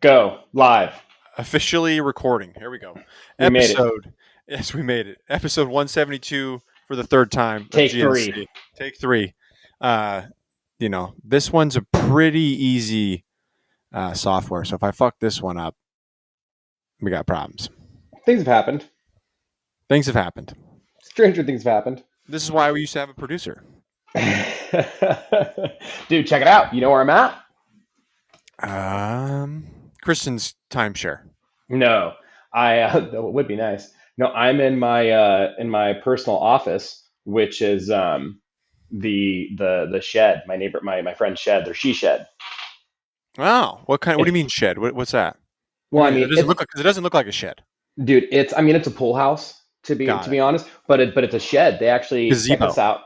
Go live. Officially recording. Here we go. We made it. Yes, we made it. Episode 172 for the third time of Take GSC. three. Take three. This one's a pretty easy software. So if I fuck this one up, we got problems. Things have happened. Things have happened. Stranger things have happened. This is why we used to have a producer. Dude, check it out. You know where I'm at? Kristen's timeshare. No, it would be nice. No, I'm in my personal office, which is the shed. My friend's shed. Their she shed. Wow. What do you mean shed? What's that? Well, it doesn't look like a shed. Dude, it's a pool house to be honest, but it's a shed. They actually check us out.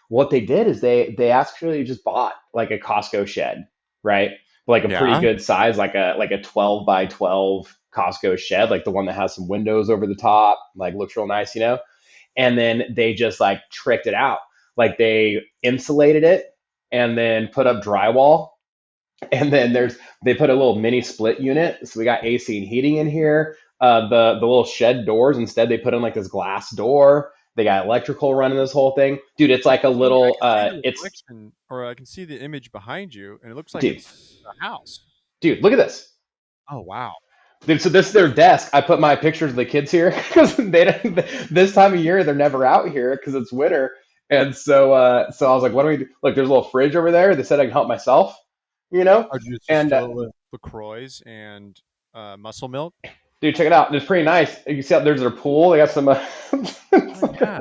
What they did is they actually just bought like a Costco shed, right? Like a pretty good size, like a 12 by 12 Costco shed, like the one that has some windows over the top, like looks real nice, And then they just like tricked it out. Like they insulated it and then put up drywall. And then they put a little mini split unit. So we got AC and heating in here. The little shed doors, instead they put in like this glass door. They got electrical running this whole thing. Dude, it's like a little I can see the image behind you and it looks like it's a house. Dude, look at this. Oh wow. Dude, so this is their desk. I put my pictures of the kids here because this time of year they're never out here because it's winter. And so I was like, what do we do? Look, there's a little fridge over there. They said I can help myself, and with LaCroix and muscle milk. Dude, check it out. It's pretty nice. You see, there's their pool. They got some. Yeah.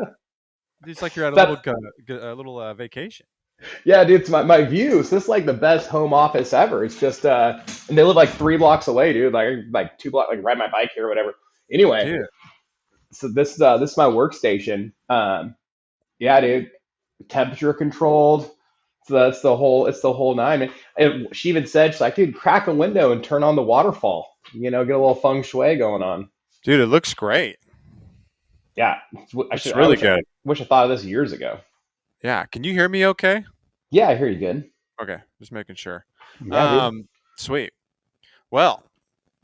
It's like you're at a little vacation. Yeah, dude, it's my view. So this is like the best home office ever. It's just, and they live like 3 blocks away, dude. Like 2 blocks, like ride my bike here or whatever. Anyway, dude. So this is my workstation. Yeah, dude, temperature controlled. So it's the whole nine. And she even said, she's like, dude, crack a window and turn on the waterfall. Get a little feng shui going on. Dude, it looks great. Yeah, it's really good. Wish I thought of this years ago. Yeah, can you hear me okay? Yeah, I hear you good. Okay, just making sure. Yeah, sweet. Well,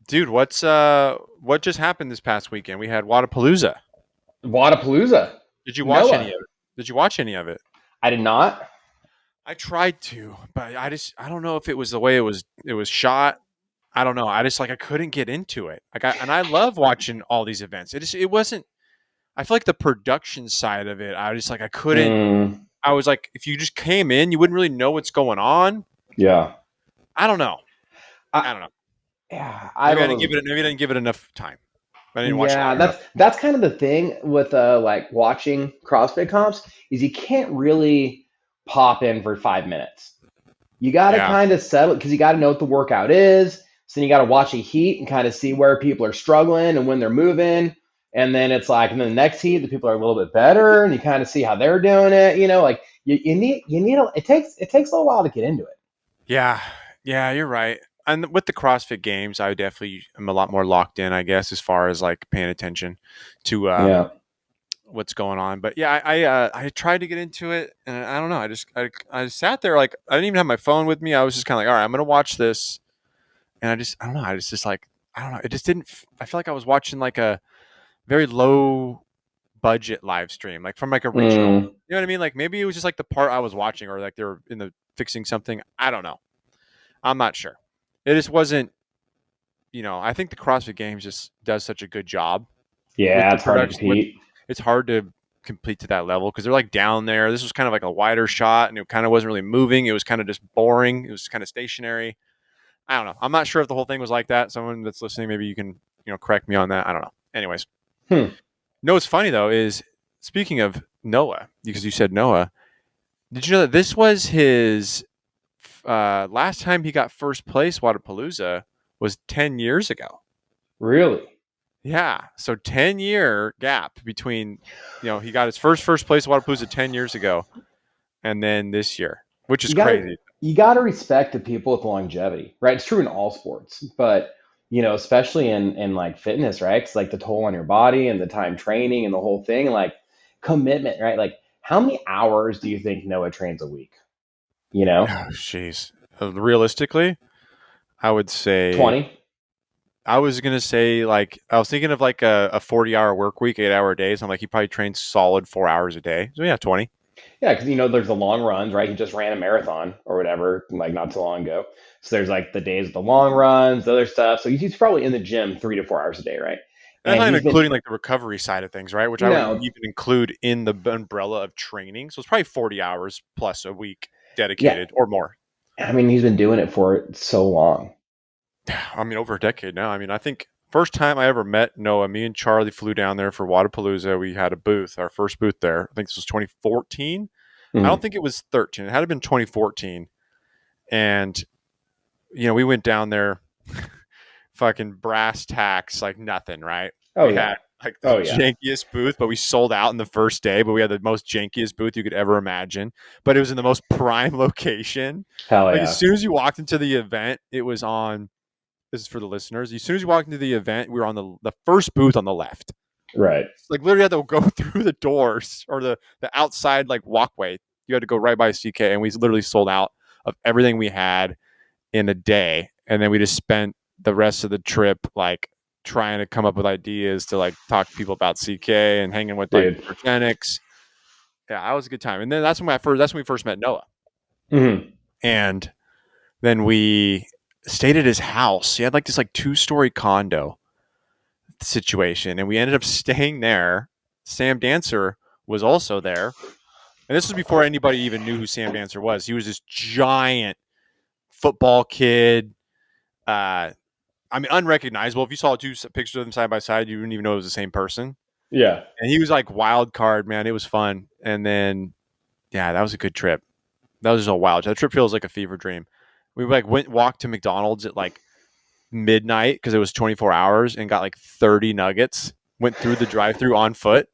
dude, what just happened this past weekend? We had Wodapalooza. Did you watch any of it? Did you watch any of it? I did not. I tried to, but I don't know if it was the way it was shot. I don't know. I couldn't get into it. I love watching all these events. It wasn't. I feel like the production side of it, I couldn't. I was like, if you just came in, you wouldn't really know what's going on. Yeah. I don't know. I don't know. Yeah. Maybe I didn't give it enough time. I didn't watch it. Yeah, that's kind of the thing with like watching CrossFit comps is you can't really pop in for 5 minutes. You got to kind of settle because you got to know what the workout is. So then you got to watch a heat and kind of see where people are struggling and when they're moving. And then it's like, and then the next heat, the people are a little bit better, and you kind of see how they're doing it. Like you need it takes a little while to get into it. Yeah, you're right. And with the CrossFit Games, I definitely am a lot more locked in, I guess, as far as like paying attention to what's going on. But yeah, I tried to get into it, and I don't know. I sat there like I didn't even have my phone with me. I was just kind of like, all right, I'm gonna watch this, and I don't know. I don't know. It just didn't. I feel like I was watching like a very low budget live stream, like from like a regional. You know what I mean? Like maybe it was just like the part I was watching, or like they were fixing something. I don't know. I'm not sure. It just wasn't. I think the CrossFit Games just does such a good job. Yeah, it's hard to compete. It's hard to complete to that level because they're like down there. This was kind of like a wider shot, and it kind of wasn't really moving. It was kind of just boring. It was kind of stationary. I don't know. I'm not sure if the whole thing was like that. Someone that's listening, maybe you can correct me on that. I don't know. Anyways. No, what's funny though is speaking of Noah, because you said Noah, did you know that this was his last time he got first place Wodapalooza was 10 years ago? Really? Yeah. So 10-year gap between, he got his first place Wodapalooza 10 years ago, and then this year, which is crazy. You got to respect the people with longevity, right? It's true in all sports, but especially in like fitness, right? It's like the toll on your body and the time training and the whole thing, like commitment, right? Like how many hours do you think Noah trains a week? Oh, jeez. Realistically, I would say 20. I was gonna say like I was thinking of like a 40-hour work week, 8-hour days. I'm like he probably trains solid 4 hours a day. So yeah, 20. Yeah, because there's the long runs, right? He just ran a marathon or whatever, like not too long ago. So there's like the days of the long runs, the other stuff. So he's probably in the gym 3 to 4 hours a day, right? That's And not even he's been including like the recovery side of things, right? Which I wouldn't no, even include in the umbrella of training. So it's probably 40 hours plus a week yeah. dedicated or more. I mean, he's been doing it for so long. I mean, over a decade now. I mean, I think first time I ever met Noah, me and Charlie flew down there for Wadapalooza. We had a booth, our first booth there. I think this was 2014. I don't Mhm. think it was 13. It had to been 2014. And, we went down there fucking brass tacks, like nothing, right? Oh We had yeah. like the Oh yeah. jankiest booth, but we sold out in the first day. But we had the most jankiest booth you could ever imagine. But it was in the most prime location. Hell Like as yeah. soon as you walked into the event, it was on. This is for the listeners. As soon as you walked into the event, we were on the first booth on the left. Right. Like literally had to go through the doors or the outside like walkway. You had to go right by CK, and we literally sold out of everything we had in a day, and then we just spent the rest of the trip like trying to come up with ideas to like talk to people about CK and hanging with like Dude. Progenics. Yeah, that was a good time. And then that's when we first met Noah. Hmm. And then we stayed at his house. He had like this like 2-story condo situation, and we ended up staying there. Sam Dancer was also there. And this was before anybody even knew who Sam Dancer was. He was this giant football kid. I mean, unrecognizable. If you saw two pictures of them side by side, you wouldn't even know it was the same person. Yeah. And he was like wild card, man. It was fun. And then, yeah, that was a good trip. That was just a wild. That trip feels like a fever dream. We like walked to McDonald's at like midnight because it was 24 hours and got like 30 nuggets. Went through the drive-through on foot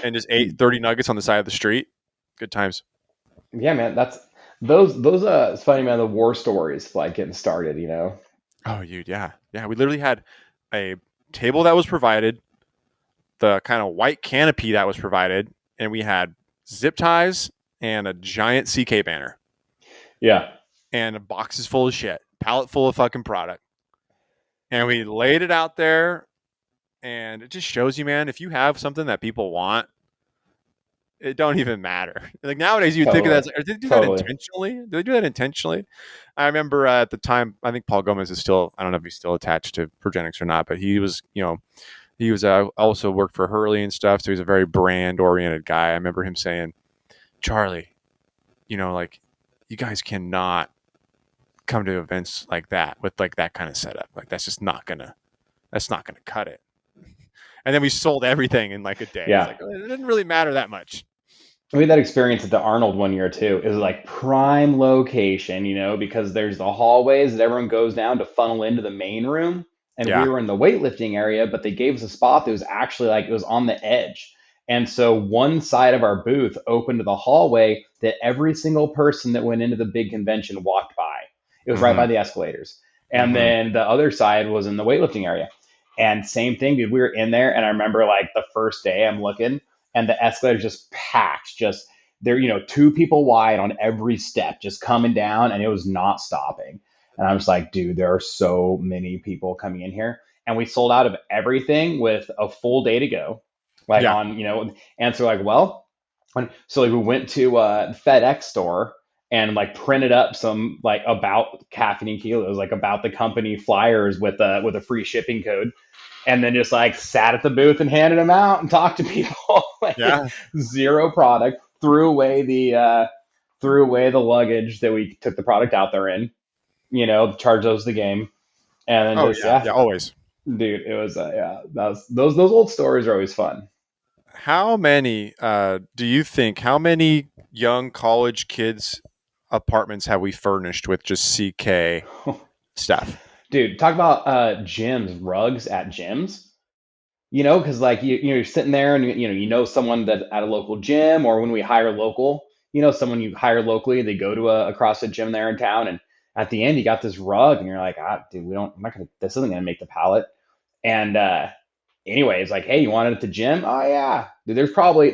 and just ate 30 nuggets on the side of the street. Good times. Yeah, man. That's those. It's funny, man. The war stories like getting started. Oh, dude, yeah, yeah. We literally had a table that was provided, the kind of white canopy that was provided, and we had zip ties and a giant CK banner Yeah. and boxes full of shit, pallet full of fucking product. And we laid it out there, and it just shows you, man, if you have something that people want, it don't even matter. Like nowadays, you would think of Totally. that. Did they do that Totally. intentionally? Did they do that intentionally? I remember at the time, I think Paul Gomez is still. I don't know if he's still attached to Progenics or not, but he was, he was also worked for Hurley and stuff, so he's a very brand oriented guy. I remember him saying, "Charlie, like you guys cannot come to events like that with like that kind of setup. Like that's not gonna cut it." And then we sold everything in like a day. It's Yeah. like it didn't really matter that much. We had that experience at the Arnold one year too. It was like prime location, because there's the hallways that everyone goes down to funnel into the main room. And we Yeah. were in the weightlifting area, but they gave us a spot that was actually like it was on the edge. And so one side of our booth opened to the hallway that every single person that went into the big convention walked by. It was right Mm-hmm. by the escalators. And Mm-hmm. then the other side was in the weightlifting area. And same thing, dude. We were in there, and I remember like the first day I'm looking, and the escalator just packed, just there, 2 people wide on every step, just coming down, and it was not stopping. And I'm just like, dude, there are so many people coming in here, and we sold out of everything with a full day to go, like Yeah. and so like, well, so like we went to FedEx store and like printed up some like about caffeine kilos, like about the company flyers with a free shipping code, and then just like sat at the booth and handed them out and talked to people. Like Yeah. zero product. Threw away the luggage that we took the product out there in. Charged those the game, and then Oh just yeah. yeah, Yeah. Always. dude, it was yeah. That was those old stories are always fun. How many do you think? How many young college kids' apartments have we furnished with just CK stuff? Dude, talk about gyms, rugs at gyms. Because like you're sitting there and someone that at a local gym, or when we hire local, someone you hire locally, they go to a CrossFit gym there in town, and at the end you got this rug, and you're like, dude, I'm not gonna, this isn't gonna make the pallet. And anyways, like, hey, you want it at the gym? Oh yeah, dude. There's probably,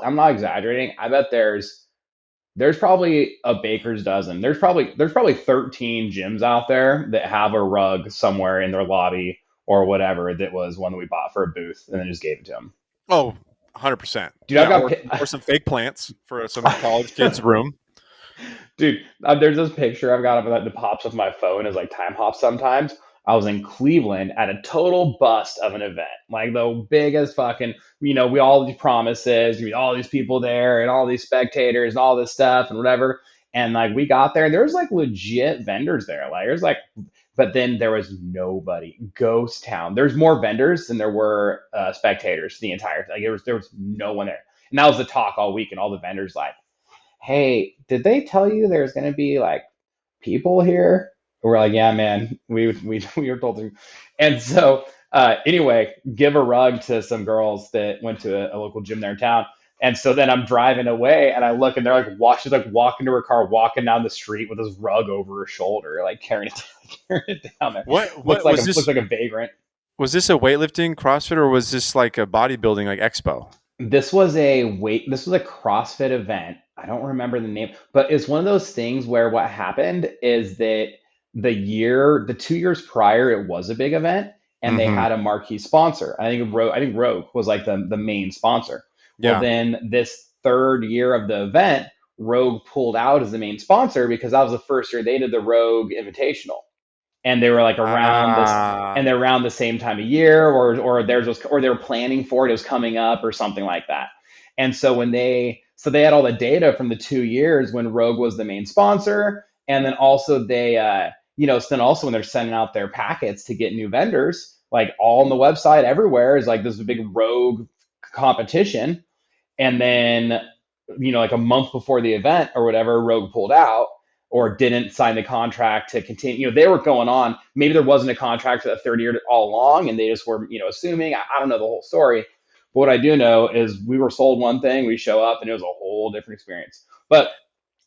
I'm not exaggerating. I bet there's there's probably a baker's dozen. There's probably 13 gyms out there that have a rug somewhere in their lobby or whatever that was one that we bought for a booth and then just gave it to them. Oh, 100%. Dude, I've Yeah, got or some fake plants for some college kids' room. dude. There's this picture I've got of that pops with my phone as like time hops sometimes. I was in Cleveland at a total bust of an event, like the biggest fucking, we all these promises, all these people there and all these spectators and all this stuff and whatever. And like we got there, and there was like legit vendors there. Like there's like, but then there was nobody. Ghost town. There's more vendors than there were spectators the entire. Like there was no one there, and that was the talk all week. And all the vendors like, hey, did they tell you there's going to be like people here? We're like, yeah, man, we were told to. And so, anyway, give a rug to some girls that went to a local gym there in town. And so then I'm driving away and I look and they're like, she's like walking to her car, walking down the street with this rug over her shoulder, like carrying it down there. What was this? Looks like a vagrant. Was this a weightlifting CrossFit or was this like a bodybuilding like expo? This was a CrossFit event. I don't remember the name, but it's one of those things where what happened is that the 2 years prior, it was a big event and they Mm-hmm. had a marquee sponsor. I think Rogue was like the main sponsor. Well, Yeah. then this third year of the event, Rogue pulled out as the main sponsor because that was the first year they did the Rogue Invitational, and they were like around this, Ah. and they're around the same time of year, or theirs was, or they were planning for it. It was coming up or something like that. And so they had all the data from the 2 years when Rogue was the main sponsor, and then also so then also when they're sending out their packets to get new vendors, like all on the website everywhere is like this big Rogue competition, and then like a month before the event or whatever, Rogue pulled out or didn't sign the contract to continue. They were going on. Maybe there wasn't a contract for the third year all along, and they just were assuming. I don't know the whole story, but what I do know is we were sold one thing, we show up, and it was a whole different experience. But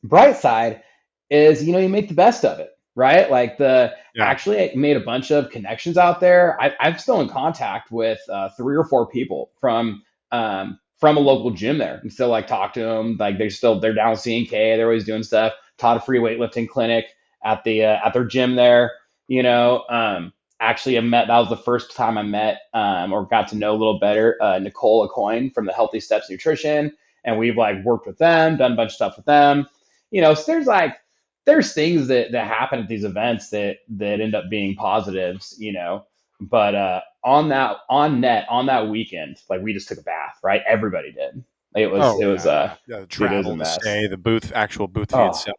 bright side is you make the best of it, right? Like Yeah. actually I made a bunch of connections out there. I'm still in contact with 3 or 4 people from a local gym there, and still like talk to them. Like they're down with C&K. They're always doing stuff. Taught a free weightlifting clinic at their gym there. Actually, that was the first time I met or got to know a little better Nicole Acoin from the Healthy Steps Nutrition, and we've like worked with them, done a bunch of stuff with them. So there's things that happen at these events that end up being positives. But on that weekend, like we just took a bath, right? Everybody did. Oh It was yeah. The dude, it was a travel, the mess. stay, the actual booth fee Oh, itself.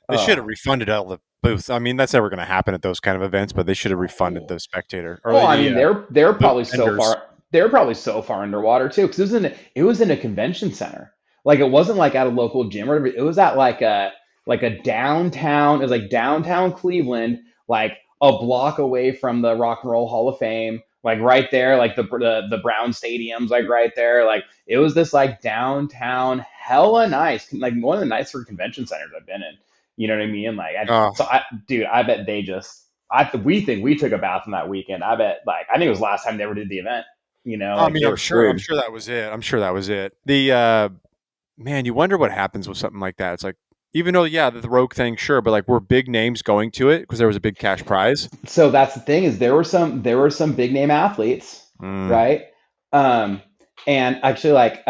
They should have oh. refunded all the booth. I mean, that's never going to happen at those kind of events, but they should have refunded the spectator or Well, I the mean, they're booth probably so vendors. far they're probably so far underwater too, because it was in a convention center. Like it wasn't like at a local gym or whatever. It was at like a downtown. It was like downtown Cleveland, like a block away from the Rock and Roll Hall of Fame, like right there, like the Brown Stadium's like right there. Like it was this like downtown, hella nice, like one of the nicer convention centers I've been in. You know what I mean? Like, Oh, dude, I bet they just we think we took a bath on that weekend. I think it was the last time they ever did the event. I Like mean, they were I'm screwed. sure that was it. I'm sure that was it. The man, you wonder what happens with something like that. It's like, even though, yeah, the Rogue thing, sure, but like, were big names going to it because there was a big cash prize? So that's the thing is there were some big name athletes, Mm. right? Um, and actually like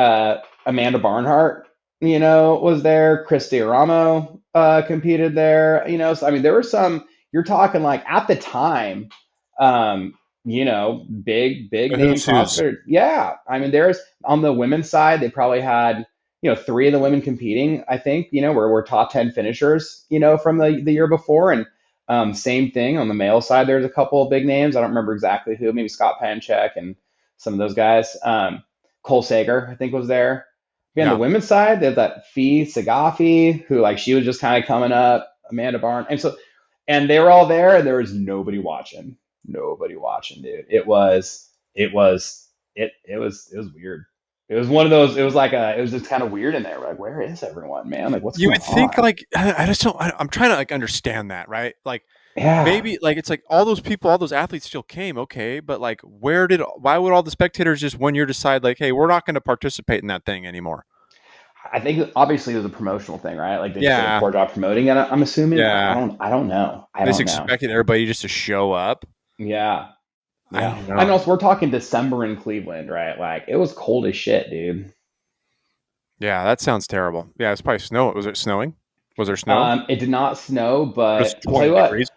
Amanda Barnhart, was there. Chris Dioramo competed there. So I mean there were some. You're talking like at the time, big The name who's who's. CrossFitter. Yeah, I mean there's on the women's side they probably had three of the women competing. I think were top 10 finishers from the year before, and same thing on the male side. There's a couple of big names. I don't remember exactly who. Maybe Scott Panchek and some of those guys. Cole Sager, I think, was there. On the Yeah. women's side, there's that Fee Sagafi, who like she was just kind of coming up. Amanda Barnes, and they were all there, and there was nobody watching. Nobody watching, dude. It was weird. It was one of those. It was just kind of weird in there. Like, where is everyone, man? Like, what's You going would think on? like I just don't. I'm trying to like understand that, right? Like Yeah. maybe like it's like all those people, all those athletes still came, okay, but like why would all the spectators just one year decide like, hey, we're not going to participate in that thing anymore? I think obviously it was a promotional thing, right? Like they just did a Yeah, poor job promoting it. I'm assuming. yeah. I don't know. I They just don't know. expected everybody just to show up. Yeah. I Yeah. don't And know. also we're talking December in Cleveland, right? Like it was cold as shit, dude. Yeah, that sounds terrible. Yeah, it's probably snow. Was it snowing? Was there snow? It did not snow, It was but I'll tell 20 you what, degrees.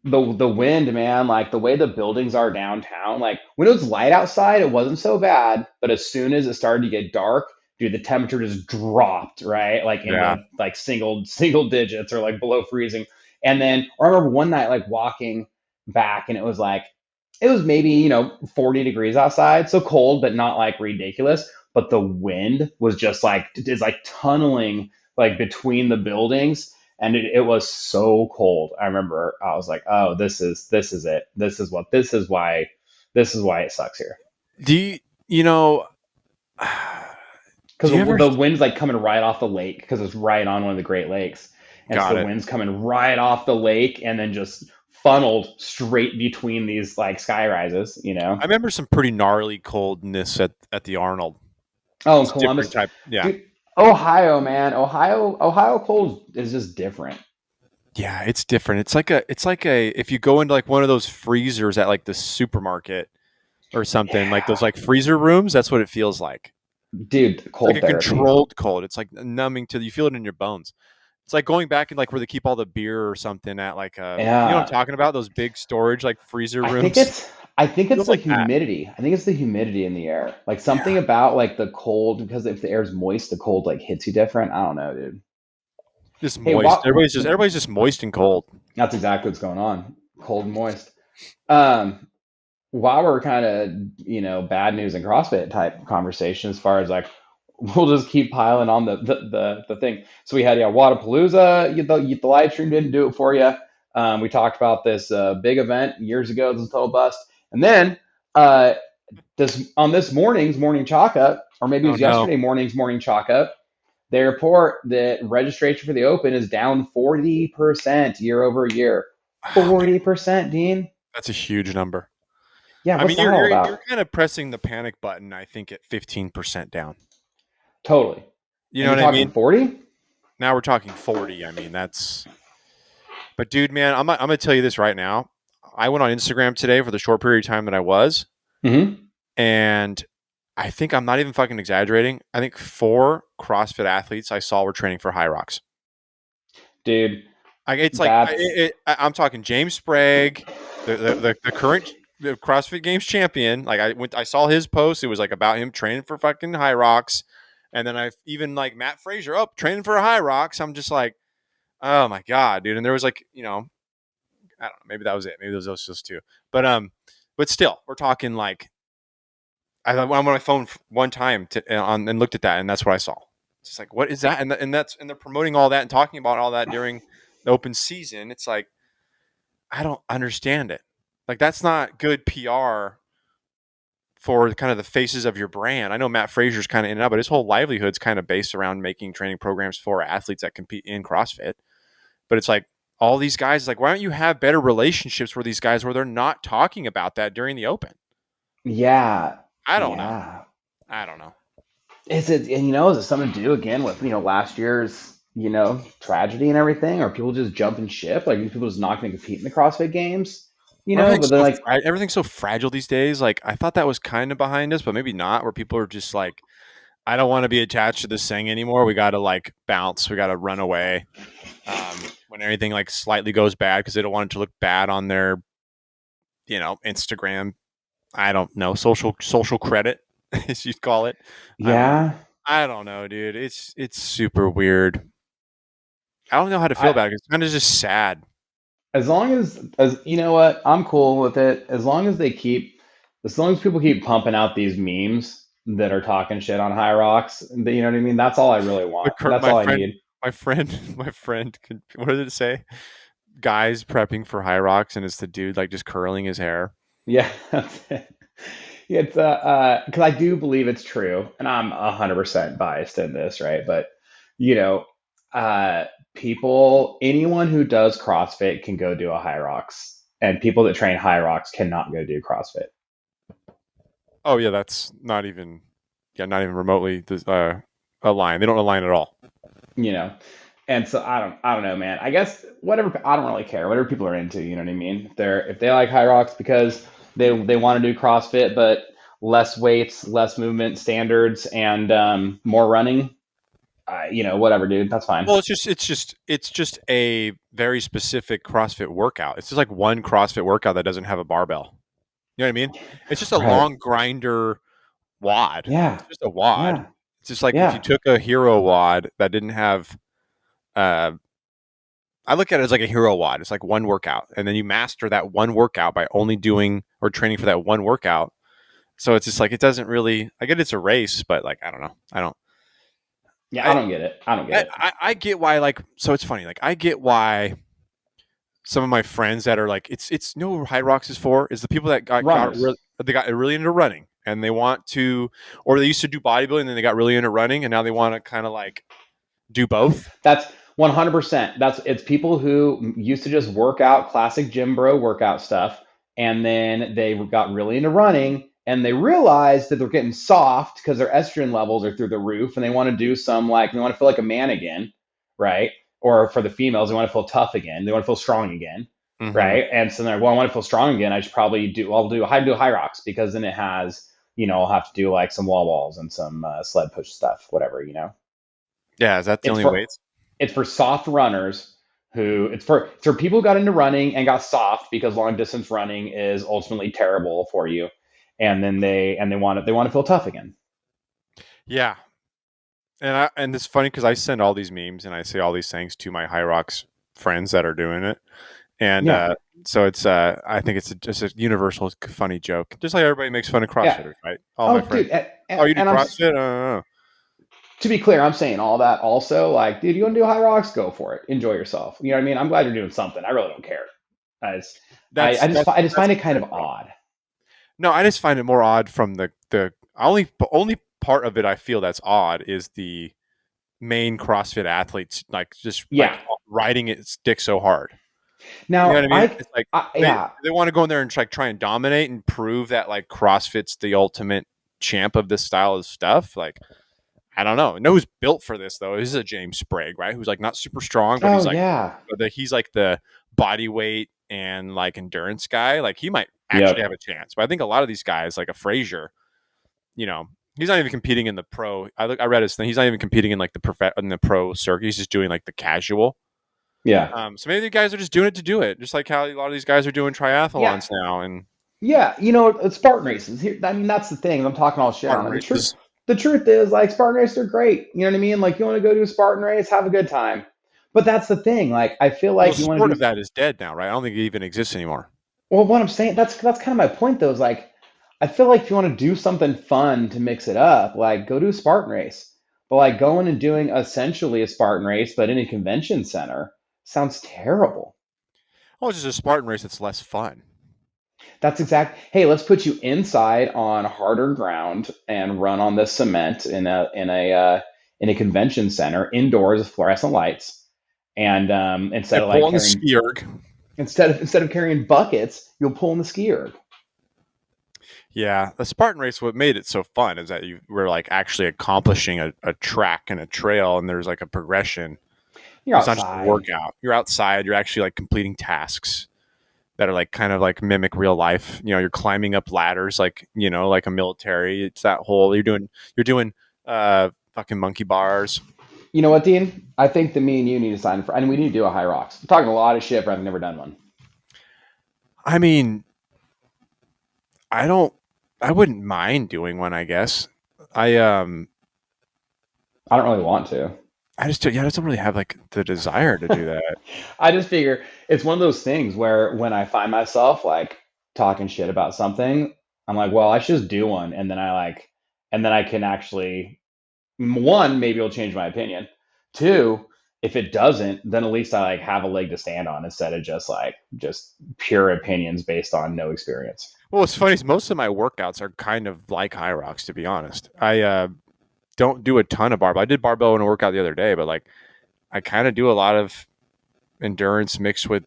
the wind, man, like the way the buildings are downtown, like when it was light outside, it wasn't so bad, but as soon as it started to get dark, dude, the temperature just dropped, right? Like Yeah. into like single digits or like below freezing. And then I remember one night like walking back and it was like it was maybe, 40 degrees outside, so cold but not like ridiculous, but the wind was just like it's like tunneling like between the buildings and it was so cold. I remember I was like, "Oh, this is it. This is why it sucks here." Do you, you know, Because do you ever the wind's like coming right off the lake because it's right on one of the Great Lakes, and so got the it? wind's coming right off the lake and then just funneled straight between these like sky rises. I remember some pretty gnarly coldness at the Arnold. Oh, in It's a different Columbus, type. Yeah. dude, Ohio, man, Ohio cold is just different. Yeah, it's different. It's like a if you go into like one of those freezers at like the supermarket or something, like those Yeah, like freezer rooms, that's what it feels like. dude, It's like cold a therapy. controlled cold. It's like numbing to you feel it in your bones. It's like going back and like where they keep all the beer or something at like you know what I'm Yeah, talking about? Those big storage like freezer I think rooms. it's I think it's Feels the like that. humidity. I think it's the humidity in the air. Like Yeah. something about like the cold because if the air's moist, the cold like hits you different. I don't know, dude. Just Hey, moist. Everybody's just moist and cold. that's exactly what's going on. Cold and moist. Um, while we're kind of bad news and CrossFit type conversation, as far as like we'll just keep piling on the thing. So we had Wadapalooza. The live stream didn't do it for you. We talked about this big event years ago. This was a total bust. And then uh, this morning's morning chalk up, or maybe it Oh was no. yesterday morning's morning chalk up. They report that registration for the Open is down 40% year over year. Oh man, 40%, Dean. that's a huge number. Yeah, I what's mean, that all you're about? kind of pressing the panic button. I think at 15% down. Totally. You And know you're what I talking mean? 40? Now we're talking 40. I mean, that's. But dude, man, I'm gonna tell you this right now. I went on Instagram today for the short period of time that I was, Mm-hmm. and I think I'm not even fucking exaggerating. I think 4 CrossFit athletes I saw were training for Hyrox. Dude, It's like that's I'm talking James Sprague, the current CrossFit Games champion. Like I saw his post. It was like about him training for fucking Hyrox, and then I even like Matt Frazier up training for Hyrox. I'm just like, oh my god, dude. And there was like I don't know, maybe that was it. Maybe those just two. But still, we're talking like I went on my phone one time and looked at that, and that's what I saw. It's just like, what is that? And they're promoting all that and talking about all that during the open season. It's like I don't understand it. Like that's not good PR for kind of the faces of your brand. I know Matt Frazier's kind of in and out, but his whole livelihood's kind of based around making training programs for athletes that compete in CrossFit. But it's like all these guys, like, why don't you have better relationships with these guys where they're not talking about that during the open? yeah. I don't know. Yeah. I don't know. Is it and is it something to do again with, last year's, tragedy and everything? Or people just jumping ship? Like people just not gonna compete in the CrossFit games? But then like Everything's so fragile these days. Like I thought that was kind of behind us, but maybe not. Where people are just like, I don't want to be attached to this thing anymore. We got to like bounce. We got to run away when anything like slightly goes bad because they don't want it to look bad on their, Instagram. I don't know social credit, as you'd call it. I don't know. yeah. I don't know, dude. It's super weird. I don't know how to feel I about it. It's kind of just sad. as long as you know what, I'm cool with it. As long as people keep pumping out these memes that are talking shit on High Rocks, you know what I mean? That's all I really want. That's all I need. My friend, what did it say? Guys prepping for high rocks, and it's the dude like just curling his hair. Yeah, that's it. It's because I do believe it's true, and I'm 100% biased in this, right? But you know, uh, anyone who does CrossFit can go do a High Rocks, and people that train High Rocks cannot go do CrossFit. Oh yeah, that's not even, yeah, not even remotely. align. They don't align at all. you know. And so I don't know, man. I guess whatever. I don't really care. Whatever people are into, you know what I mean. If they like Hyrox because they want to do CrossFit, but less weights, less movement standards, and more running. Whatever, dude. That's fine. Well, it's just a very specific CrossFit workout. It's just like one CrossFit workout that doesn't have a barbell. You know what I mean? It's just a Right. long grinder wad. Yeah. It's just a wad. Yeah. It's just like if you Yeah. took a hero wad that didn't have uh I look at it as like a hero wad. It's like one workout. And then you master that one workout by only doing or training for that one workout. So it's just like it doesn't really I get it's a race, but like I don't know. Yeah. I I don't get it. I don't get it. I get why like so it's funny. Like I get why some of my friends that are like it's no Hyrox is for is the people that Runners. they got really into running and they want to or they used to do bodybuilding and then they got really into running and now they want to kind of like do both. That's 100%. It's people who used to just work out classic gym bro workout stuff, and then they got really into running, and they realized that they're getting soft because their estrogen levels are through the roof, and they want to do they want to feel like a man again, right? Or for the females, they want to feel tough again. They want to feel strong again, Mm-hmm. right? And so they're like, well, I want to feel strong again. I should probably do high rocks because then it has, I'll have to do like some wall balls and some sled push stuff, whatever. Yeah, is that the It's only for weights? it's for soft runners who it's for people who got into running and got soft because long distance running is ultimately terrible for you, and then they want to feel tough again. Yeah, and it's funny because I send all these memes and I say all these things to my Hyrox friends that are doing it, and Yeah, so it's I think it's just a universal funny joke, just like everybody makes fun of yeah. CrossFitters, right? All my Oh, friends, dude, oh, you do and CrossFit? I to be clear, I'm saying all that also. Like, dude, you want to do high rocks? Go for it. Enjoy yourself. You know what I mean? I'm glad you're doing something. I really don't care. I just, I just find it kind fair of point. odd. No, I just find it more odd from the only part of it I feel that's odd is the main CrossFit athletes like just Yeah. like riding its dick so hard. You know what Now, I mean? It's like yeah. they want to go in there and like try and dominate and prove that like CrossFit's the ultimate champ of this style of stuff. Like I don't know. I know who's built for this though. This is a James Sprague, right? Who's like not super strong, but Oh, yeah. he's like the body weight and like endurance guy. Like he might actually have Yep. a chance. But I think a lot of these guys, like a Frazier, you know, he's not even competing in the pro. I read his thing. He's not even competing in like in the pro circuit. He's just doing like the casual. Yeah. So maybe the guys are just doing it to do it, just like how a lot of these guys are doing Yeah. triathlons now and Yeah, it's Spartan races. Here, I mean, that's the thing. I'm talking all shit on Spartan it. races. The truth is, like, Spartan races are great. You know what I mean? Like, you want to go do a Spartan race, have a good time. But that's the thing. Like, I feel Well, like the you want to sport do. of that is dead now, right? I don't think it even exists anymore. Well, what I'm saying, that's kind of my point, though. Is like, I feel like if you want to do something fun to mix it up, like, go do a Spartan race. But like going and doing essentially a Spartan race, but in a convention center, sounds terrible. Oh, it's just a Spartan race that's less fun. That's exact. Hey, let's put you inside on harder ground and run on the cement in a convention center indoors with fluorescent lights. And And pull on the ski erg. instead of carrying buckets, you'll pull in the ski erg. Yeah, the Spartan race. What made it so fun is that you were like actually accomplishing a track and a trail, and there's like a progression. You're It's not just a outside. workout. You're outside. You're actually like completing tasks that are like kind of like mimic real life. You know, you're climbing up ladders like like a military. It's that whole you're doing fucking monkey bars. You know what, Dean? I think that me and you need to sign for, and we need to do a Hyrox. I'm talking a lot of shit, but I've never done one. I mean, I don't. I wouldn't mind doing one. I guess. I I don't really want to. I just don't really have like the desire to do that. I just figure it's one of those things where when I find myself like talking shit about something, I'm like, well, I should just do one, and then I can actually, one, maybe it'll change my opinion. Two, if it doesn't, then at least I like have a leg to stand on instead of just pure opinions based on no experience. Well, what's funny is most of my workouts are kind of like Hyrox, to be honest. I don't do a ton of barbell. I did barbell in a workout the other day, but like I kind of do a lot of endurance mixed with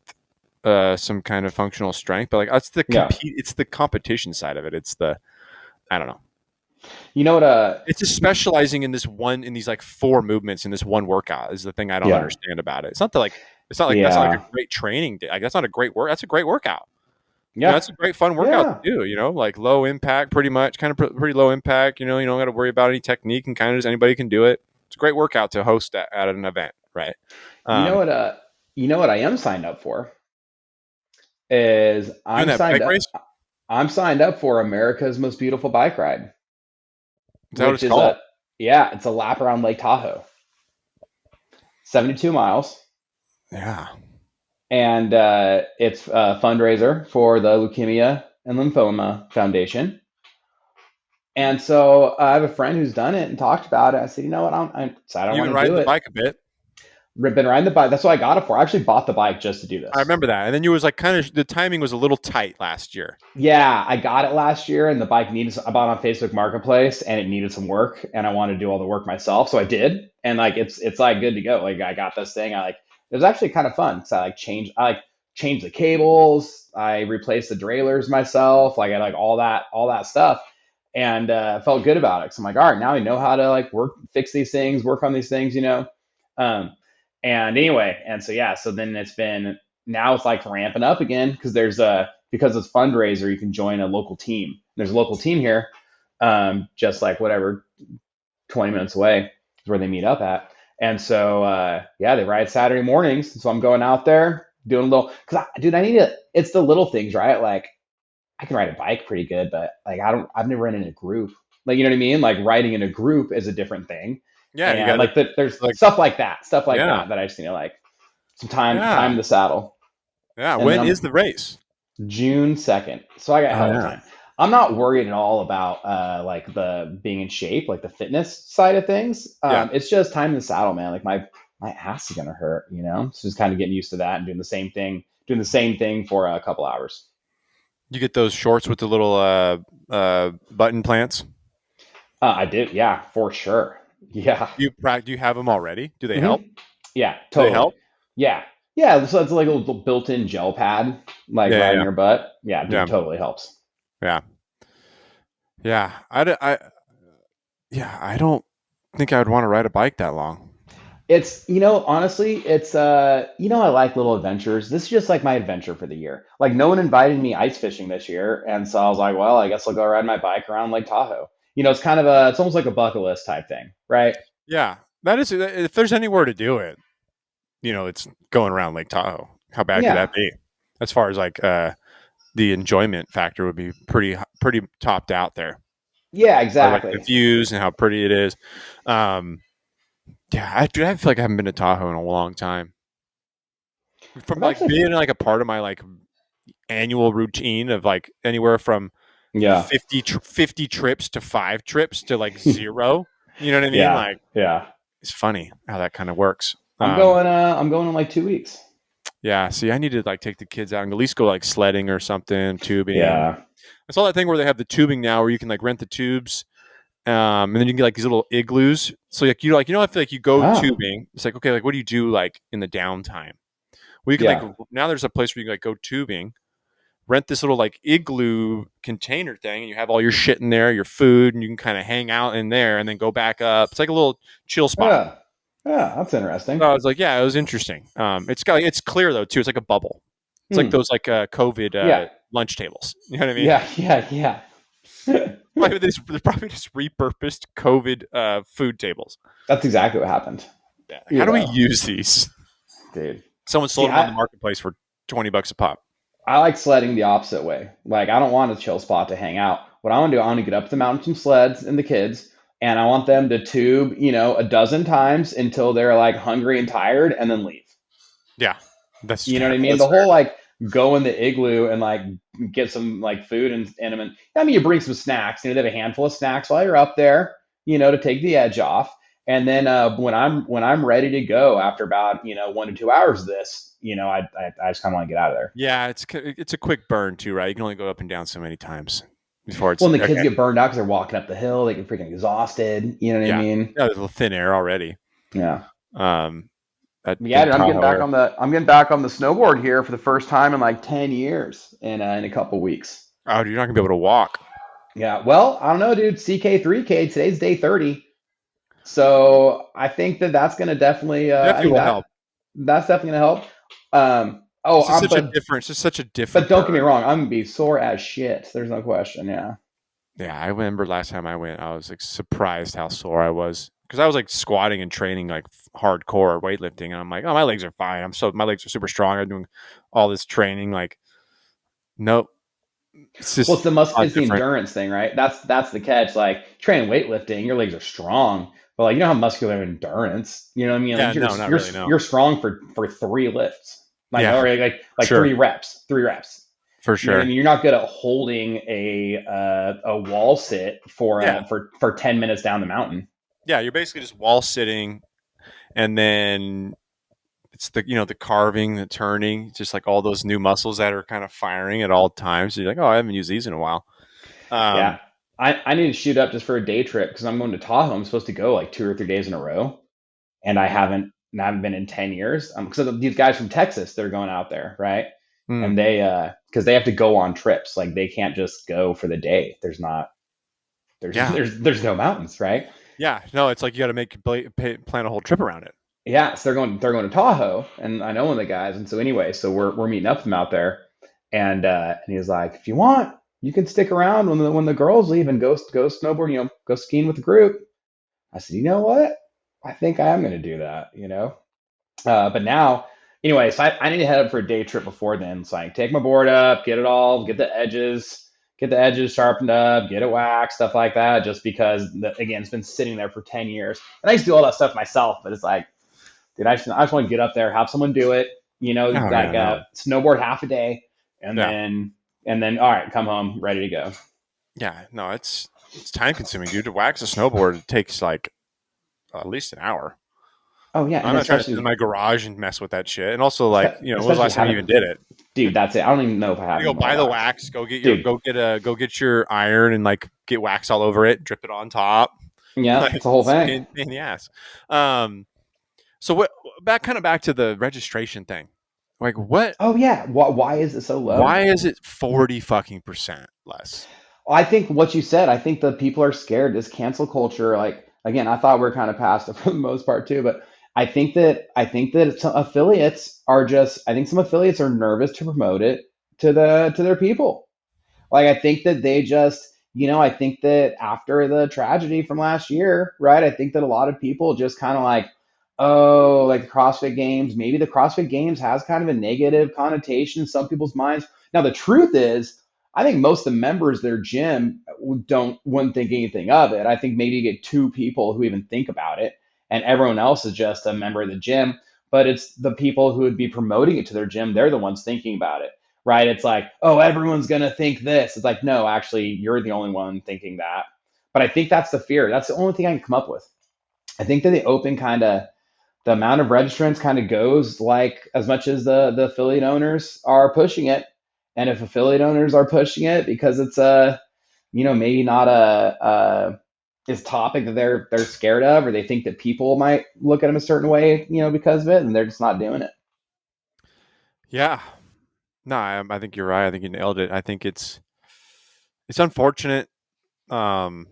some kind of functional strength. But like that's Yeah. it's the competition side of it. It's the I don't know. You know what? It's just specializing in these like 4 movements in this one workout is the thing I don't Yeah, understand about it. It's not like that's not like a yeah, great training day. Like that's not a great work. That's a great workout. yeah, That's a great fun workout yeah. to do. Like low impact, pretty much, kind of pretty low impact. You don't got to worry about any technique, and kind of just anybody can do it. It's a great workout to host at an event, right? You know Um, what? You know what I am signed up for is Doing that bike race, I'm signed up for America's Most Beautiful Bike Ride, is that what which it's is called? it's a lap around Lake Tahoe, 72 miles. Yeah. And it's a fundraiser for the Leukemia and Lymphoma Foundation. And so I have a friend who's done it and talked about it. I said, you know what? I decided I You've been want to riding do the it. bike a bit. Been riding the bike. That's what I got it for. I actually bought the bike just to do I this. remember that. And then you was like kind of the timing was a little tight last year. Yeah, I got it last year, and the bike needed. I bought it on Facebook Marketplace, and it needed some work, and I wanted to do all the work myself, so I did. And like it's like good to go. Like I got this thing. It was actually kind of fun. So I changed the cables. I replaced the derailleurs myself. Like I like all that stuff, and felt good about it. So I'm like, all right, now I know how to like fix these things, work on these things, you know. Um, and anyway, and so yeah, so then now it's like ramping up again because it's fundraiser, you can join a local team. There's a local team here, just like whatever 20 minutes away is where they meet up at. And so yeah, they ride Saturday mornings. So I'm going out there doing a little dude, I need to. It's the little things, right? Like I can ride a bike pretty good, but like I've never ridden in a group. Like you know what I mean? Like riding in a group is a different thing. Yeah, you And got to like there's like stuff like yeah. that I just need to like some time Yeah. in the saddle. Yeah, And then when I'm is the race? June 2nd. So I got Oh hell of a yeah. time. I'm not worried at all about like the being in shape, like the fitness side of things. Yeah. It's just time in the saddle, man. Like my ass is gonna hurt, you know. So just kind of getting used to that and doing the same thing for a couple hours. You get those shorts with the little button plants? I did, yeah, for sure. Yeah. Do you have them already? Do they help? hmm Yeah, Do they totally. help? Yeah. Yeah, so it's like a little built-in gel pad, like Yeah, right in yeah. your butt. Yeah, Yeah. dude, totally helps. Yeah. Yeah. I don't think I would want to ride a bike that long. It's, honestly, it's I like little adventures. This is just like my adventure for the year. Like no one invited me ice fishing this year, and so I was like, well, I guess I'll go ride my bike around Lake Tahoe. It's almost like a bucket list type thing, right? Yeah. That is if there's anywhere to do it, it's going around Lake Tahoe. How bad could Yeah. that be? As far as like the enjoyment factor would be pretty topped out there. Yeah, Or like the exactly. views and how pretty it is. Um, yeah, I feel like I haven't been to Tahoe in a long time. From I've like actually being like a part of my like annual routine of like anywhere from yeah. 50 trips to 5 trips to like 0. You know what I mean? Yeah. Like Yeah. it's funny how that kind of works. I'm going in like 2 weeks. Yeah. See, I need to like take the kids out and at least go like sledding or something, tubing. Yeah. I saw that thing where they have the tubing now, where you can like rent the tubes, and then you can get like these little igloos. So I feel like you go Ah. tubing. It's like okay, like what do you do like in the downtime? Well, you can like Yeah. now there's a place where you can like go tubing, rent this little like igloo container thing, and you have all your shit in there, your food, and you can kind of hang out in there, and then go back up. It's like a little chill spot. Yeah. Yeah, that's interesting. So I was like, yeah, it was interesting. It's clear though too. It's like a bubble. It's like Hmm. those like COVID Yeah. lunch tables. You know what I mean? Yeah. Yeah. Yeah. They're probably just repurposed COVID food tables. That's exactly what happened. Yeah. Like, how You do we know, use these? dude. Someone See, sold them on the marketplace for $20 a pop. I like sledding the opposite way. Like I don't want a chill spot to hang out. What I want to do, I want to get up the mountain with some sleds and the kids, and I want them to tube, a dozen times until they're like hungry and tired, and then leave. Yeah, that's You know fair. what I mean? That's The fair. whole like go in the igloo and like get some like food and I mean you bring some snacks. They have a handful of snacks while you're up there, to take the edge off. And then when I'm ready to go after about 1 to 2 hours of this, I just kind of want to get out of there. Yeah, it's a quick burn too, right? You can only go up and down so many times before it's Well, and the kids okay. get burned out because they're walking up the hill. They get freaking exhausted. You know what I Yeah, mean? yeah. There's a little thin air already. Yeah. Um, Yeah, in dude, I'm getting Tahoe back air. I'm getting back on the snowboard here for the first time in like 10 years in a couple weeks. Oh, you're not gonna be able to walk. Yeah. Well, I don't know, dude. CK3K, today's day 30. So I think that that's going to definitely, I Definitely think will help. that's definitely going to help. It's just such a different, it's just such a but different don't get me burn. wrong. I'm going to be sore as shit. There's no question. Yeah. Yeah, I remember last time I went, I was like surprised how sore I was because I was like squatting and training like hardcore weightlifting, and I'm like, oh, my legs are fine. My legs are super strong. I'm doing all this training. Like, nope, it's Well, just a lot it's the different. endurance thing, right? That's the catch. Like training weightlifting, your legs are strong, but like you don't have muscular endurance. You know what I mean? Yeah, Like no, not really. No. you're strong for three lifts, like Yeah, or like sure, three reps. for You know what I sure. mean? You're not good at holding a wall sit Yeah, for 10 minutes down the mountain. yeah. You're basically just wall sitting, and then it's the carving, the turning, just like all those new muscles that are kind of firing at all times. So you're like, oh, I haven't used these in a while. Yeah. Um, I need to shoot up just for a day trip because I'm going to Tahoe. I'm supposed to go like 2 or 3 days in a row, and I haven't been in 10 years. Because these guys from Texas, they're going out there, right? hmm. And because they have to go on trips, like they can't just go for the day. There's not Yeah, there's no mountains, right? yeah. No, it's like you got to plan a whole trip around it. Yeah, so they're going to Tahoe, and I know one of the guys, and so anyway, so we're meeting up with him out there, and he's like, if you want, you can stick around when the girls leave and go snowboard, go skiing with the group. I said, you know what? I think I am going to do that, But now, anyway, so I need to head up for a day trip before then. So I take my board up, get the edges sharpened up, get it waxed, stuff like that. Just because, again, it's been sitting there for 10 years. And I used to do all that stuff myself, but it's like, dude, I just want to get up there, have someone do it, Oh yeah, like no, snowboard half a day, and yeah, then all right, come home, ready to go. yeah. No, it's time consuming, dude. To wax a snowboard it takes like at least an hour. Oh yeah, I'm and not trying to sit in my garage and mess with that shit. And also, like, when was the especially last time you having, even did it? dude, that's it. I don't even know if I have You go anymore buy the wax, wax, dude. go get your iron and like get wax all over it, drip it on top. Yeah, Like it's a whole it's thing. pain in the ass. Um, so what? Back to the registration thing. Like, what? Oh yeah, why is it so low? Why is it 40 fucking percent less? I think what you said, I think the people are scared. This cancel culture, like again, I thought we are kind of past it for the most part too, but I think that some affiliates are just I think some affiliates are nervous to promote it to their people. Like I think that they just, I think that after the tragedy from last year, right? I think that a lot of people just kind of like, oh, like the CrossFit Games, maybe the CrossFit Games has kind of a negative connotation in some people's minds. Now the truth is, I think most of the members of their gym wouldn't think anything of it. I think maybe you get two people who even think about it, and everyone else is just a member of the gym. But it's the people who would be promoting it to their gym, they're the ones thinking about it, right? It's like, oh, everyone's going to think this. It's like, no, actually, you're the only one thinking that. But I think that's the fear. That's the only thing I can come up with. I think that the open kind of, the amount of registrants kind of goes like as much as the affiliate owners are pushing it. And if affiliate owners are pushing it because it's maybe not a this topic that they're scared of, or they think that people might look at them a certain way, because of it, and they're just not doing it. Yeah, no, I think you're right. I think you nailed it. I think it's unfortunate. Um,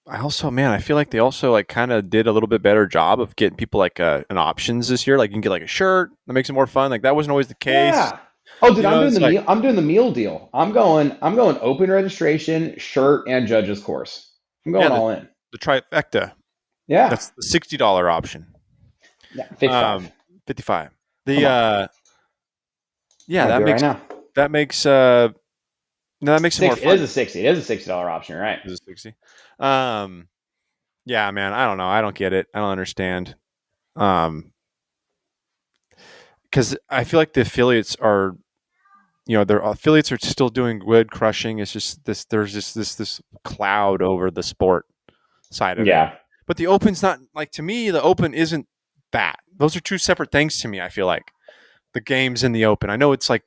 I also, man, I feel like they also like kind of did a little bit better job of getting people like an options this year. Like you can get like a shirt that makes it more fun. Like that wasn't always the case. Yeah. Oh, dude, It's like I'm doing the meal deal. I'm going open registration, shirt, and judges course. I'm yeah, going all in. the trifecta. Yeah. That's the $60 option. Yeah. 55. 55. Come The on. yeah, I'm gonna do it right now. that makes no, that makes it more It is fun. a 60. It is a $60 option, right? Is it 60? Um, yeah, man, I don't know. I don't get it. I don't understand. Um, because I feel like the affiliates are, their affiliates are still doing good, crushing. It's just there's just this cloud over the sport side of it. Yeah. But the open's not like to me. The open isn't that. Those are two separate things to me. I feel like the games and the open. I know it's like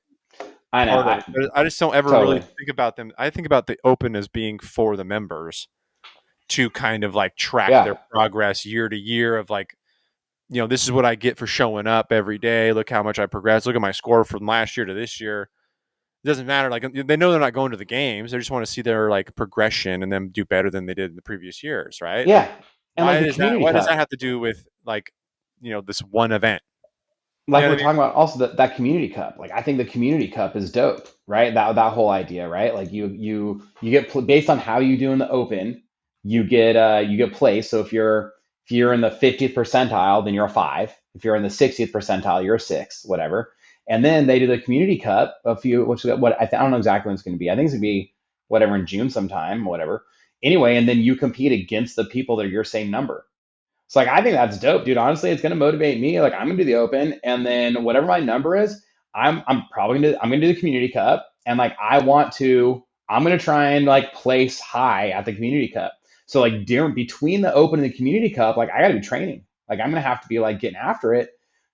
I know. part of it, but I just don't ever really Totally. think about them. I think about the open as being for the members to kind of like track their Yeah. progress year to year of like, this is what I get for showing up every day. Look how much I progress. Look at my score from last year to this year. It doesn't matter. Like they know they're not going to the games. They just want to see their like progression and them do better than they did in the previous years, right? Like, Yeah. And like the community why does that cup, have to do with like, this one event? You like know we're what I mean? talking about also that community cup. Like I think the community cup is dope, right? That whole idea, right? Like you get based on how you do in the open, you get placed. So if you're in the 50th percentile, then you're a 5. If you're in the 60th percentile, you're a 6, whatever. And then they do the community cup a few, which what I don't know exactly when it's going to be. I think it's going to be whatever in June sometime, whatever. Anyway, and then you compete against the people that are your same number. So like I think that's dope, dude. Honestly, it's gonna motivate me. Like I'm gonna do the open, and then whatever my number is, I'm gonna do the community cup, and like I'm gonna try and like place high at the community cup. So like during between the open and the community cup, like I gotta be training. Like I'm gonna have to be like getting after it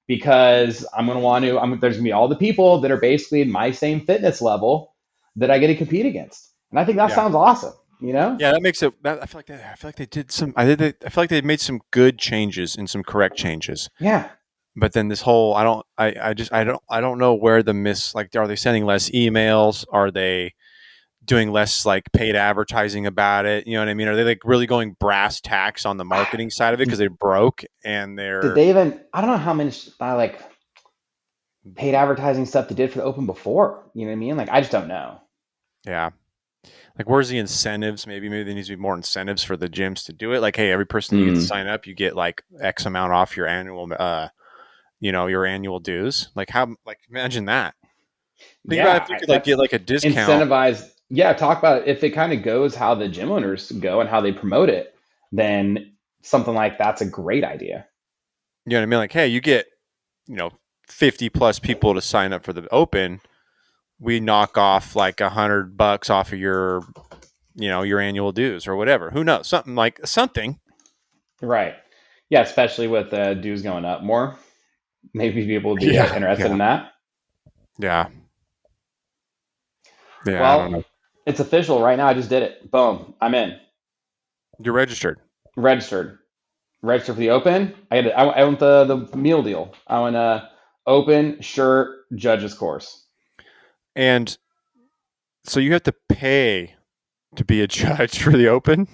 because I'm gonna want to. There's gonna be all the people that are basically in my same fitness level that I get to compete against, and I think that Yeah. sounds awesome. You know? Yeah, that makes it. I feel like they did some. I feel like they made some good changes and some correct changes. Yeah. But then this whole, I don't. I don't know where the miss. Like, are they sending less emails? Are they doing less like paid advertising about it? You know what I mean? Are they like really going brass tacks on the marketing side of it because they broke and Did they're they even? I don't know how many like paid advertising stuff they did for the open before. You know what I mean? Like I just don't know. yeah. Like, where's the incentives? Maybe there needs to be more incentives for the gyms to do it. Like, hey, every person that you get to Mm. sign up, you get like X amount off your annual, your annual dues. Like, how? Like, imagine that. Think about if Yeah, you could like that's get like a discount. incentivized. Yeah, talk about it. If it kind of goes how the gym owners go and how they promote it, then something like that's a great idea. You know what I mean? Like, hey, you get, you know, 50 plus people to sign up for the open. We knock off like $100 off of your annual dues or whatever. Who knows? Something like something. Right. Yeah, especially with dues going up more. Maybe people would be Yeah, interested yeah, in that. yeah, yeah. I don't know. Well, it's official right now. I just did it. Boom. I'm in. You're registered, Registered. Register for the open. I want the meal deal. I want open shirt judges course. and so you have to pay to be a judge for the open.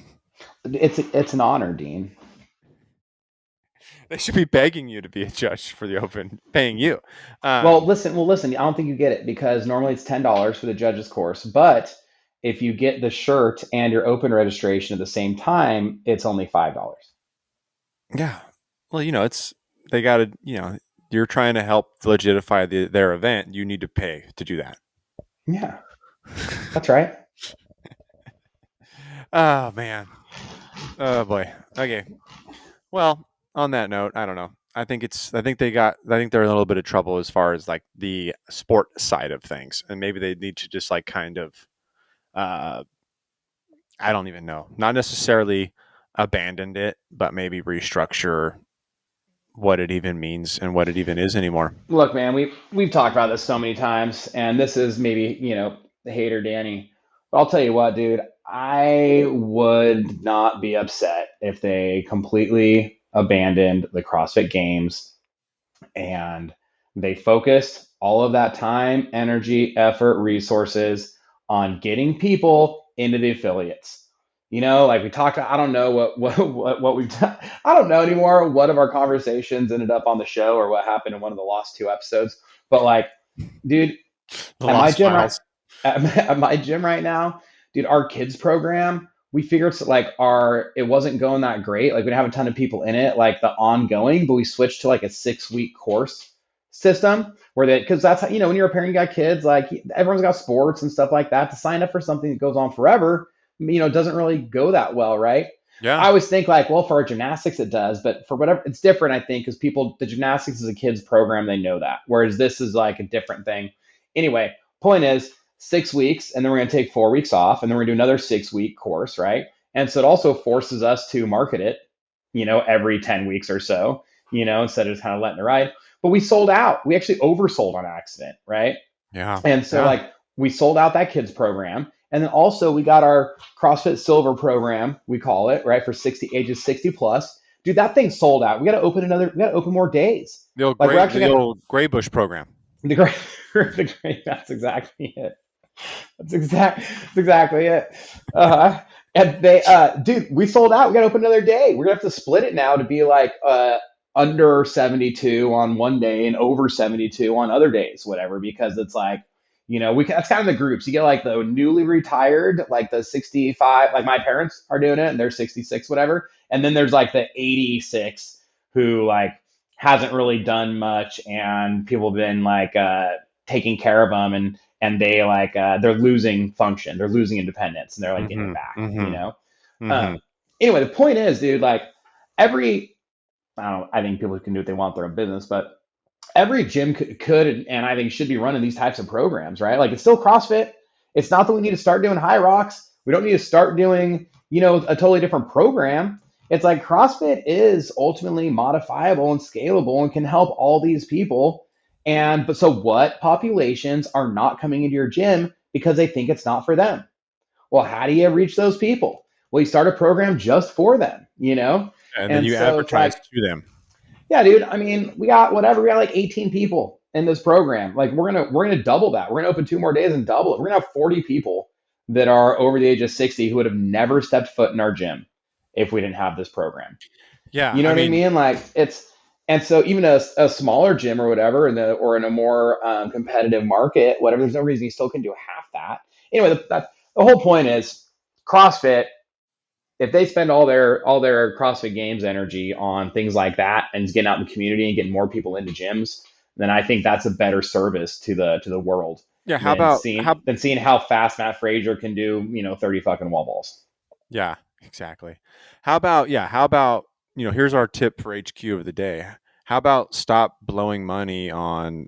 It's an honor, Dean. They should be begging you to be a judge for the open, paying you. Well, Um, listen. Well, listen. I don't think you get it because normally it's $10 for the judges course, but if you get the shirt and your open registration at the same time, it's only $5. yeah. Well, it's they got to. You're trying to help legitify their event. You need to pay to do that. Yeah, that's right. Oh man. Oh boy. Okay. Well, on that note, I don't know. I think it's. I think they're in a little bit of trouble as far as like the sport side of things, and maybe they need to just like kind of. Uh, I don't even know. Not necessarily abandoned it, but maybe restructure what it even means and what it even is anymore. Look, man, we've talked about this so many times, and this is maybe the hater Danny, but I'll tell you what, dude, I would not be upset if they completely abandoned the CrossFit Games and they focused all of that time, energy, effort, resources on getting people into the affiliates. Like we talked, I don't know what we've done. I don't know anymore what of our conversations ended up on the show or what happened in one of the last 2 episodes. But like, dude, The at my lost gym right files. at my gym right now, dude, our kids program, we figured like it wasn't going that great. Like we didn't have a ton of people in it, like the ongoing, but we switched to like a 6 week course system where because that's how, when you're a parent, you got kids, like everyone's got sports and stuff like that. To sign up for something that goes on forever, doesn't really go that well, right? Yeah. I always think like, well, for our gymnastics it does, but for whatever, it's different. I think because the gymnastics is a kids program, they know that, whereas this is like a different thing. Anyway, point is 6 weeks, and then we're going to take 4 weeks off, and then we're going to do another 6 week course, right? And so it also forces us to market it, every 10 weeks or so, instead of just kind of letting it ride. But we sold out. We actually oversold on accident, right? Yeah. And so Yeah. like we sold out that kids program. And then also we got our CrossFit Silver program, we call it, right? For ages 60 plus. Dude, that thing sold out. We got to open more days. Like we're actually The gonna old Gray Bush program. the great, the great, that's exactly it. That's exactly it. And dude, we sold out. We got to open another day. We're gonna have to split it now to be like under 72 on one day and over 72 on other days, whatever. Because it's like, that's kind of the groups. You get like the newly retired, like the 65, like my parents are doing it, and they're 66, whatever. And then there's like the 86 who like hasn't really done much, and people have been like taking care of them, and they like they're losing function, they're losing independence, and they're like getting it back, Mm-hmm. anyway, the point is, dude, like every I think people can do what they want with their own business, but every gym could and I think should be running these types of programs, right? Like it's still CrossFit. It's not that we need to start doing Hyrox. We don't need to start doing, a totally different program. It's like CrossFit is ultimately modifiable and scalable and can help all these people. But so what populations are not coming into your gym because they think it's not for them? Well, how do you reach those people? Well, you start a program just for them. And then And you so it's like, advertise to them. yeah, dude. I mean, we got whatever. We got like 18 people in this program. Like we're gonna double that. We're gonna open 2 more days and double it. We're gonna have 40 people that are over the age of 60 who would have never stepped foot in our gym if we didn't have this program. Yeah, You know I what I mean, mean? Like and so even a smaller gym or whatever, or in a more competitive market, whatever. There's no reason you still can do half that. Anyway, the whole point is CrossFit, if they spend all their CrossFit Games energy on things like that and getting out in the community and getting more people into gyms, then I think that's a better service to the world yeah. than seeing how fast Matt Frazier can do 30 fucking wall balls. Yeah, exactly. How about here's our tip for HQ of the day. How about stop blowing money on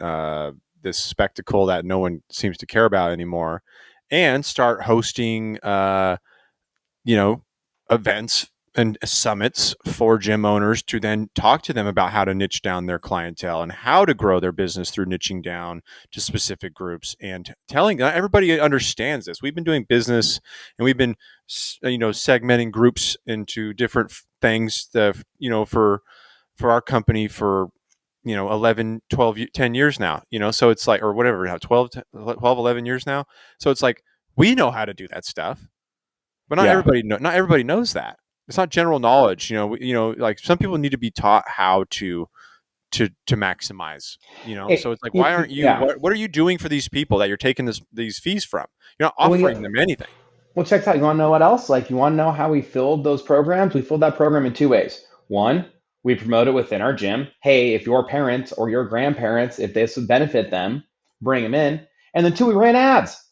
this spectacle that no one seems to care about anymore, and start hosting you know, events and summits for gym owners to then talk to them about how to niche down their clientele and how to grow their business through niching down to specific groups and telling everybody understands this. We've been doing business and we've been, segmenting groups into different things that, for our company for 11 12 10 years now, so it's like, or whatever, 12 11 years now. So it's like we know how to do that stuff, but Yeah. not everybody knows that. It's not general knowledge. Like some people need to be taught how to maximize. So it's like, why aren't you? Yeah. What are you doing for these people that you're taking these fees from? You're not Well, offering them anything. well, check this out. You want to know what else? Like, you want to know how we filled those programs? We filled that program in 2 ways. One, we promote it within our gym. Hey, if your parents or your grandparents, if this would benefit them, bring them in. And then two, we ran ads.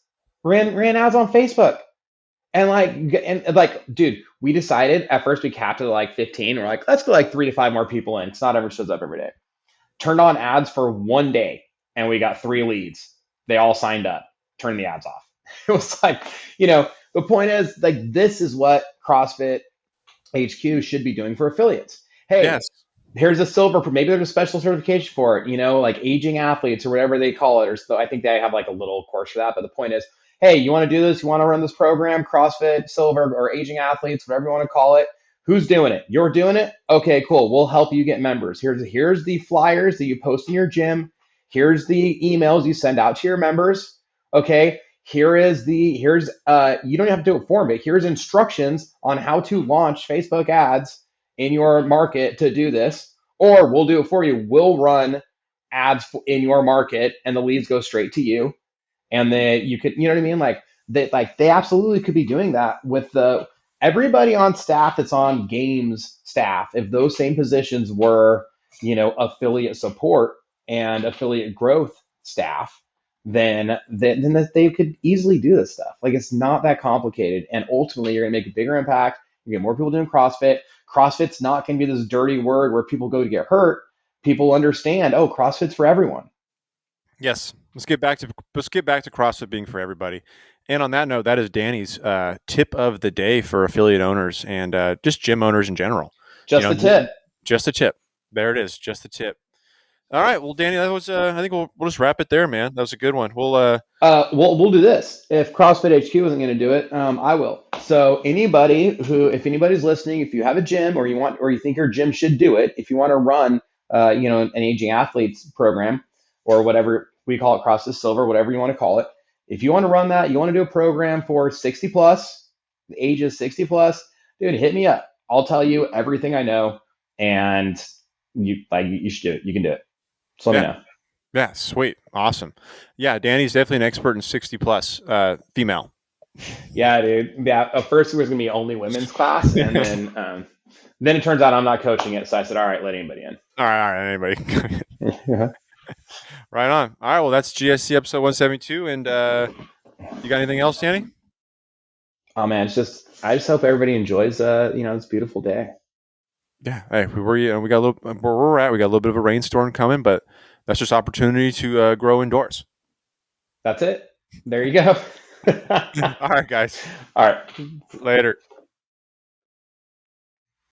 Ran ads on Facebook. And like, dude, we decided at first we capped it at like 15. We're like, let's go like 3 to 5 more people in. It's not ever shows up every day. Turned on ads for one day and we got 3 leads. They all signed up. Turned the ads off. It was like, the point is, like, this is what CrossFit HQ should be doing for affiliates. Hey, Yes. here's a silver, maybe there's a special certification for it, like aging athletes or whatever they call it. Or so I think they have like a little course for that. But the point is, hey, you want to do this? You want to run this program, CrossFit Silver or aging athletes, whatever you want to call it. Who's doing it? You're doing it? Okay, cool. We'll help you get members. Here's the flyers that you post in your gym. Here's the emails you send out to your members. Okay. Here's you don't have to do it for them, but here's instructions on how to launch Facebook ads in your market to do this, or we'll do it for you. We'll run ads in your market and the leads go straight to you. And then you could, you know what I mean? They absolutely could be doing that with everybody on staff that's on games staff. If those same positions were, affiliate support and affiliate growth staff, then they could easily do this stuff. Like, it's not that complicated. And ultimately you're gonna make a bigger impact. You get more people doing CrossFit. CrossFit's not gonna be this dirty word where people go to get hurt. People understand, oh, CrossFit's for everyone. Yes. Let's get back to CrossFit being for everybody. And on that note, that is Danny's tip of the day for affiliate owners and just gym owners in general. Just the tip. Just a tip. There it is. Just a tip. All right. Well, Danny, that was. I think we'll just wrap it there, man. That was a good one. We'll do this. If CrossFit HQ isn't going to do it, I will. So if anybody's listening, if you have a gym or you think your gym should do it, if you want to run, an aging athletes program or whatever we call it, CrossFit Silver, whatever you want to call it, If you want to run that, you want to do a program for 60 plus, ages 60 plus, dude, hit me up. I'll tell you everything I know, and you should do it. You can do it. So let me know. Yeah, sweet. Awesome. Yeah, Danny's definitely an expert in 60 plus female. Yeah, dude. Yeah, at first it was gonna be only women's class, and then it turns out I'm not coaching it. So I said, all right, let anybody in. All right, anybody. Right on. All right, well, that's GSC episode 172, and you got anything else, Danny? Oh man, I just hope everybody enjoys this beautiful day. Yeah, hey, we got a little where we're at. We got a little bit of a rainstorm coming, but that's just opportunity to grow indoors. That's it. There you go. All right, guys. All right. Later.